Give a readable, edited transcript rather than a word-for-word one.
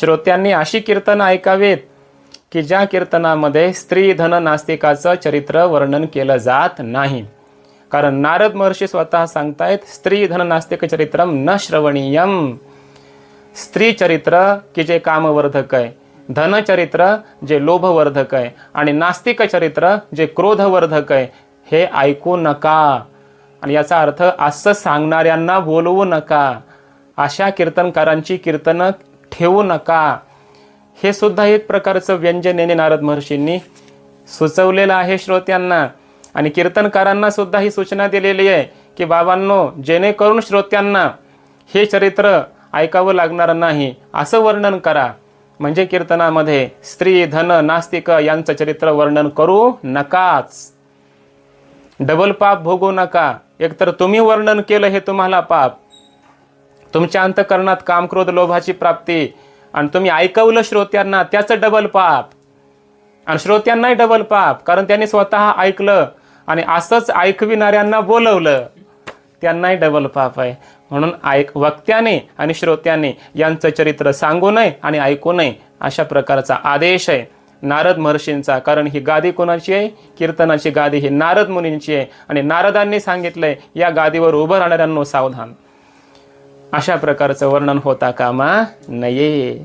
श्रोत्यांनी अशी कीर्तनं ऐकावीत की ज्या कीर्तनामध्ये स्त्री धन नास्तिकाचं चरित्र वर्णन केलं जात नाही. कारण नारद महर्षी स्वतः सांगतायत, स्त्री धन नास्तिक चरित्रम न श्रवणीयम. स्त्री चरित्र की जे कामवर्धक आहे, धनचरित्र जे लोभवर्धक आहे आणि नास्तिक चरित्र जे क्रोधवर्धक आहे, हे ऐकू नका. आणि याचा अर्थ असं सांगणाऱ्यांना बोलवू नका, अशा कीर्तनकारांची कीर्तनं ठेवू नका. हे सुद्धा एक प्रकारचं व्यंजनेने नारद महर्षींनी सुचवलेलं आहे श्रोत्यांना. आणि कीर्तनकारांना सुद्धा ही सूचना दिलेली आहे की बाबांनो, जेणेकरून श्रोत्यांना हे चरित्र ऐकावं लागणार नाही असं वर्णन करा. म्हणजे कीर्तनामध्ये स्त्री धन नास्तिक यांचं चरित्र वर्णन करू नकाच. डबल पाप भोगू नका. एकतर तुम्ही वर्णन केलं हे तुम्हाला पाप, तुमच्या अंतःकरणात काम क्रोध लोभाची प्राप्ती, आणि तुम्ही ऐकवलं श्रोत्यांना त्याचं डबल पाप. आणि श्रोत्यांनाही डबल पाप, कारण त्यांनी स्वतः ऐकलं आणि असंच ऐकविणाऱ्यांना बोलवलं, त्यांनाही डबल पाप आहे. म्हणून वक्त्याने आणि श्रोत्याने यांचं चरित्र सांगू नये आणि ऐकू नये, अशा प्रकारचा आदेश आहे नारद महर्षींचा. कारण ही गादी कोणाची आहे? कीर्तनाची गादी ही नारद मुनींची आहे. आणि नारदांनी सांगितलंय, या गादीवर उभं राहणाऱ्यांनो सावधान. अशा प्रकारचं वर्णन होता कामा नये.